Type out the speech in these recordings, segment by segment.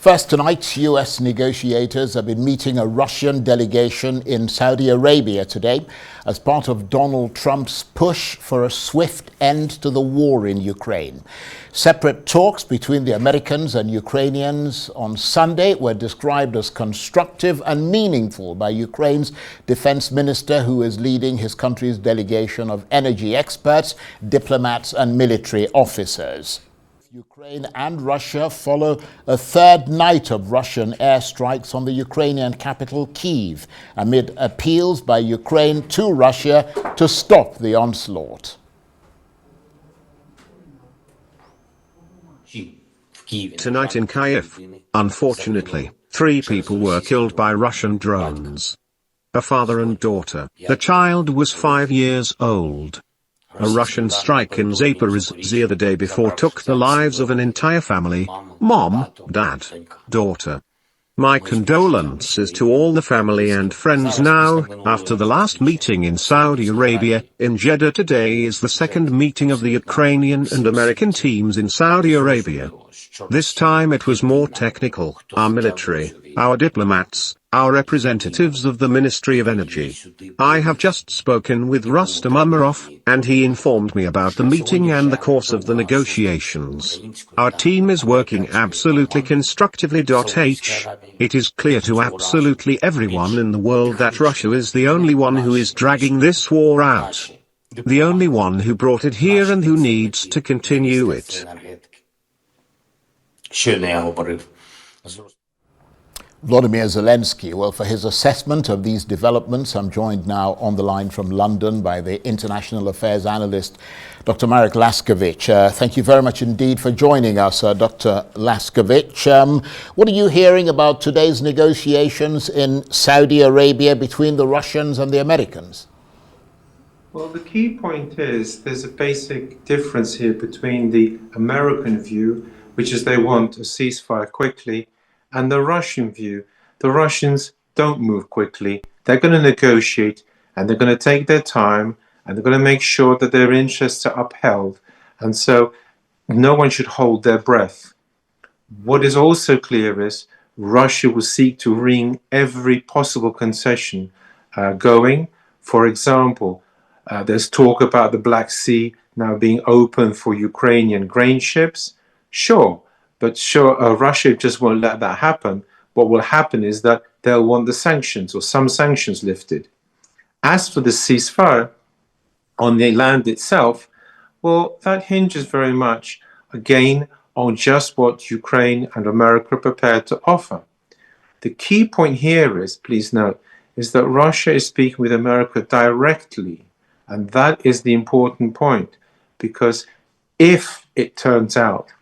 First tonight, U.S. negotiators have been meeting a Russian delegation in Saudi Arabia today as part of Donald Trump's push for a swift end to the war in Ukraine. Separate talks between the Americans and Ukrainians on Sunday were described as constructive and meaningful by Ukraine's defense minister, who is leading his country's delegation of energy experts, diplomats and military officers. Ukraine and Russia follow a third night of Russian airstrikes on the Ukrainian capital, Kyiv, amid appeals by Ukraine to Russia to stop the onslaught. Tonight in Kyiv, unfortunately, 3 people were killed by Russian drones. A father and daughter. The child was 5 years old. A Russian strike in Zaporizhzhia the day before took the lives of an entire family: mom, dad, daughter. My condolences to all the family and friends now. After the last meeting in Saudi Arabia, in Jeddah, today is the second meeting of the Ukrainian and American teams in Saudi Arabia. This time it was more technical. Our military, our diplomats, our representatives of the Ministry of Energy. I have just spoken with Rustam Umarov, and he informed me about the meeting and the course of the negotiations. Our team is working absolutely constructively. It is clear to absolutely everyone in the world that Russia is the only one who is dragging this war out. The only one who brought it here and who needs to continue it. Volodymyr Zelensky. Well, for his assessment of these developments, I'm joined now on the line from London by the international affairs analyst, Dr. Marek Laskiewicz. Thank you very much indeed for joining us, Dr. Laskiewicz. What are you hearing about today's negotiations in Saudi Arabia between the Russians and the Americans? Well, the key point is there's a basic difference here between the American view, which is they want a ceasefire quickly, and the Russian view. The Russians don't move quickly. They're going to negotiate, and they're going to take their time, and they're going to make sure that their interests are upheld. And so no one should hold their breath. What is also clear is Russia will seek to wring every possible concession going. For example, there's talk about the Black Sea now being open for Ukrainian grain ships. But Russia just won't let that happen. What will happen is that they'll want the sanctions or some sanctions lifted. As for the ceasefire on the land itself, well, that hinges very much, again, on just what Ukraine and America are prepared to offer. The key point here is, please note, is that Russia is speaking with America directly. And that is the important point, because if it turns out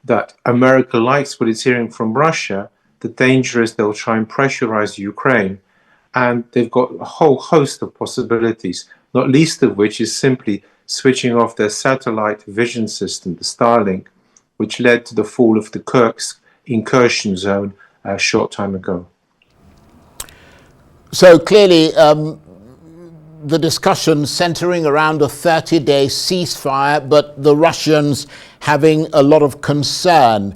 that America likes what it's hearing from Russia, the danger is they'll try and pressurize Ukraine. And they've got a whole host of possibilities, not least of which is simply switching off their satellite vision system, the Starlink, which led to the fall of the Kursk incursion zone a short time ago. So clearly, the discussion centering around a 30-day ceasefire, but the Russians having a lot of concern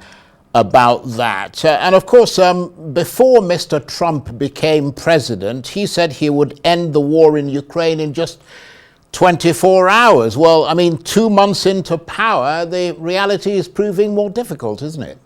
about that. And of course, before Mr. Trump became president, he said he would end the war in Ukraine in just 24 hours. Well, I mean, 2 months into power, the reality is proving more difficult, isn't it?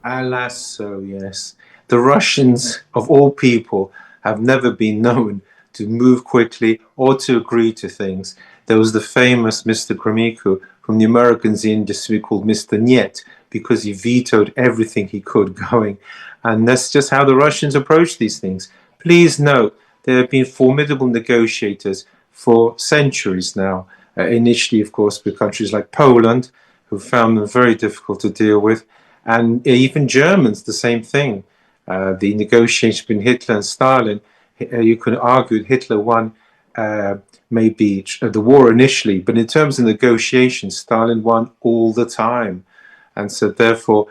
Alas, so yes. The Russians, of all people, have never been known to move quickly or to agree to things. There was the famous Mr. Gromyko from the Americans industry called Mr. Niet, because he vetoed everything he could going. And that's just how the Russians approach these things. Please note, there have been formidable negotiators for centuries now. Initially, of course, with countries like Poland, who found them very difficult to deal with. And even Germans, the same thing. The negotiations between Hitler and Stalin, you could argue Hitler won maybe the war initially, but in terms of negotiations, Stalin won all the time. And so therefore,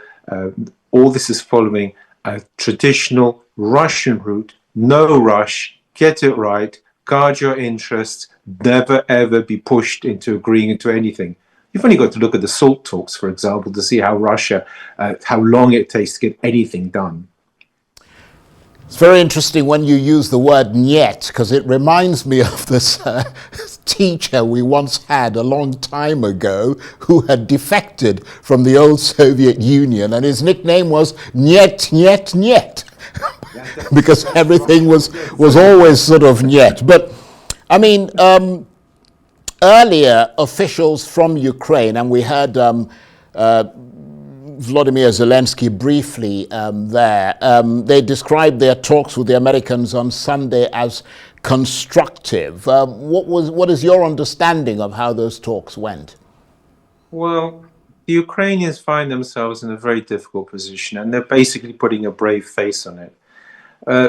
all this is following a traditional Russian route: no rush, get it right, guard your interests, never ever be pushed into agreeing to anything. You've only got to look at the SALT talks, for example, to see how how long it takes to get anything done. It's very interesting when you use the word "niet" because it reminds me of this teacher we once had a long time ago who had defected from the old Soviet Union, and his nickname was "niet, niet, niet," because everything was always sort of "niet." But I mean, earlier officials from Ukraine, and we heard Vladimir Zelensky briefly there, they described their talks with the Americans on Sunday as constructive. What is your understanding of how those talks went? Well, the Ukrainians find themselves in a very difficult position, and they're basically putting a brave face on it.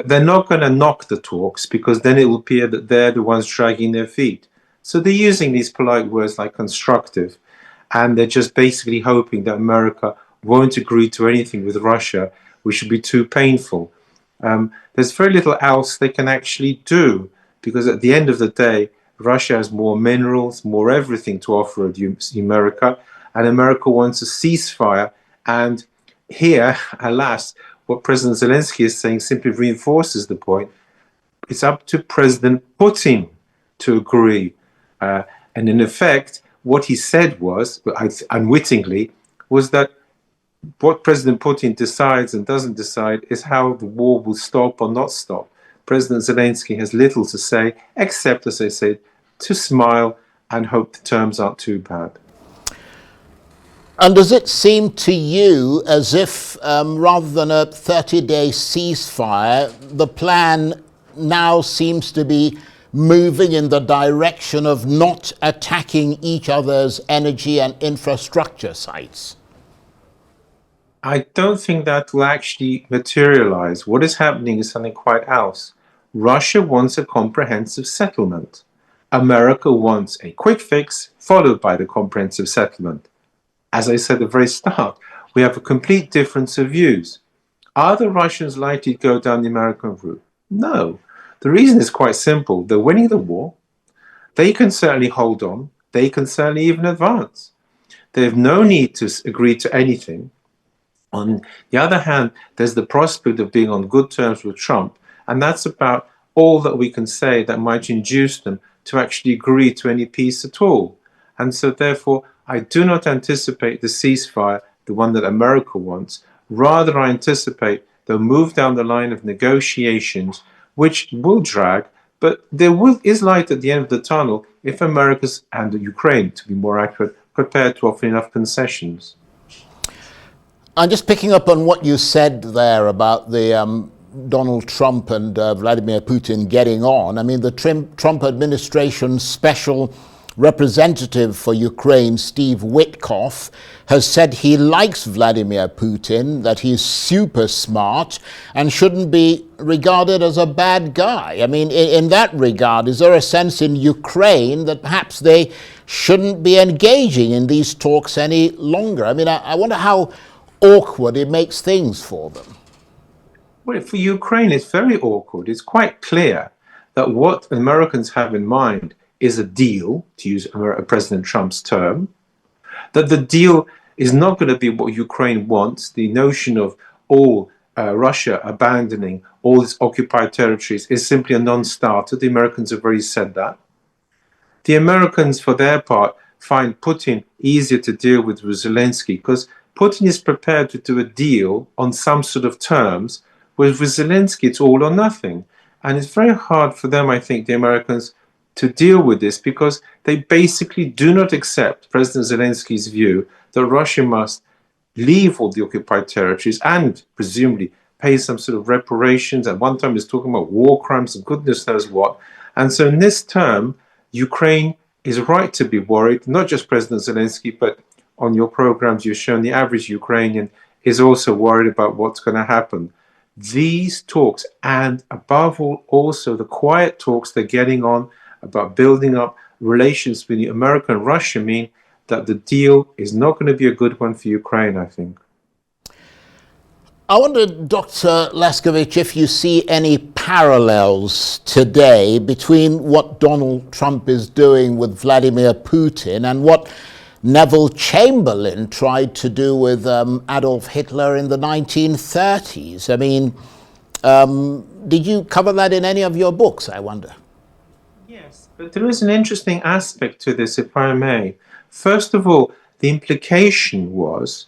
They're not going to knock the talks because then it will appear that they're the ones dragging their feet. So they're using these polite words like constructive, and they're just basically hoping that America won't agree to anything with Russia, which would be too painful. There's very little else they can actually do, because at the end of the day, Russia has more minerals, more everything to offer America, and America wants a ceasefire. And here, alas, what President Zelensky is saying simply reinforces the point. It's up to President Putin to agree. And in effect, what he said was, unwittingly, was that what President Putin decides and doesn't decide is how the war will stop or not stop. President Zelensky has little to say, except, as I said, to smile and hope the terms aren't too bad. And does it seem to you as if, rather than a 30-day ceasefire, the plan now seems to be moving in the direction of not attacking each other's energy and infrastructure sites? I don't think that will actually materialize. What is happening is something quite else. Russia wants a comprehensive settlement. America wants a quick fix followed by the comprehensive settlement. As I said at the very start, we have a complete difference of views. Are the Russians likely to go down the American route? No. The reason is quite simple. They're winning the war. They can certainly hold on. They can certainly even advance. They have no need to agree to anything. On the other hand, there's the prospect of being on good terms with Trump, and that's about all that we can say that might induce them to actually agree to any peace at all. And so therefore, I do not anticipate the ceasefire, the one that America wants. Rather, I anticipate they'll move down the line of negotiations, which will drag, but there is light at the end of the tunnel if America's, and Ukraine, to be more accurate, prepared to offer enough concessions. I'm just picking up on what you said there about the Donald Trump and Vladimir Putin getting on. I mean, the Trump administration's special representative for Ukraine, Steve Witkoff, has said he likes Vladimir Putin, that he's super smart and shouldn't be regarded as a bad guy. I mean, in that regard, is there a sense in Ukraine that perhaps they shouldn't be engaging in these talks any longer? I mean, I wonder how awkward it makes things for them. Well, for Ukraine, it's very awkward. It's quite clear that what Americans have in mind is a deal, to use President Trump's term, that the deal is not going to be what Ukraine wants. The notion of all Russia abandoning all its occupied territories is simply a non-starter. The Americans have already said that. The Americans, for their part, find Putin easier to deal with Zelensky because Putin is prepared to do a deal on some sort of terms, whereas with Zelensky, it's all or nothing. And it's very hard for them, I think, the Americans, to deal with this because they basically do not accept President Zelensky's view that Russia must leave all the occupied territories and presumably pay some sort of reparations. At one time, he was talking about war crimes and goodness knows what. And so in this term, Ukraine is right to be worried, not just President Zelensky, but on your programs, you've shown the average Ukrainian is also worried about what's going to happen. These talks, and above all, also the quiet talks they're getting on about building up relations between America and Russia, mean that the deal is not going to be a good one for Ukraine, I think. I wonder, Dr. Laskiewicz, if you see any parallels today between what Donald Trump is doing with Vladimir Putin and what Neville Chamberlain tried to do with Adolf Hitler in the 1930s. I mean, did you cover that in any of your books, I wonder? Yes, but there is an interesting aspect to this, if I may. First of all, the implication was,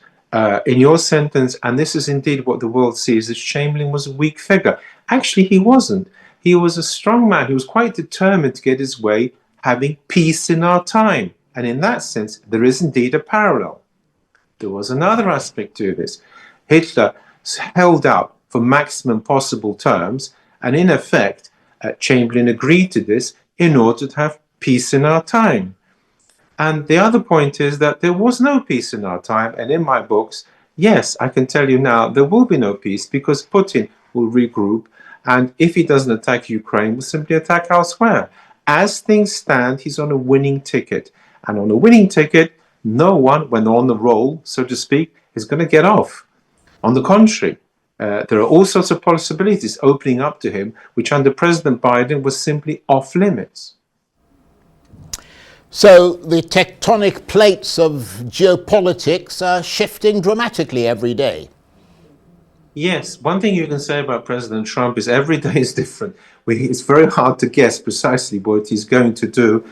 in your sentence, and this is indeed what the world sees, that Chamberlain was a weak figure. Actually, he wasn't. He was a strong man. He was quite determined to get his way, having peace in our time. And in that sense, there is indeed a parallel. There was another aspect to this. Hitler held out for maximum possible terms, and in effect, Chamberlain agreed to this in order to have peace in our time. And the other point is that there was no peace in our time, and in my books, yes, I can tell you now, there will be no peace because Putin will regroup, and if he doesn't attack Ukraine, will simply attack elsewhere. As things stand, he's on a winning ticket. And on a winning ticket, no one, when on the roll, so to speak, is going to get off. On the contrary, there are all sorts of possibilities opening up to him, which under President Biden was simply off limits. So the tectonic plates of geopolitics are shifting dramatically every day. Yes, one thing you can say about President Trump is every day is different. It's very hard to guess precisely what he's going to do.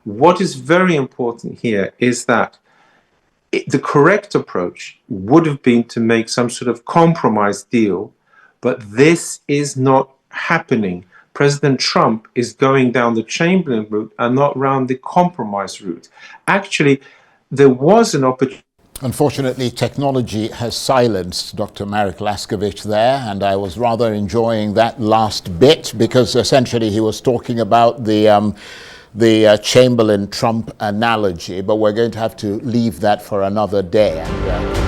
What is very important here is that the correct approach would have been to make some sort of compromise deal, but this is not happening. President Trump is going down the Chamberlain route and not round the compromise route. Actually, there was an opportunity. Unfortunately, technology has silenced Dr. Marek Laskiewicz there, and I was rather enjoying that last bit because essentially he was talking about the Chamberlain-Trump analogy, but we're going to have to leave that for another day. And,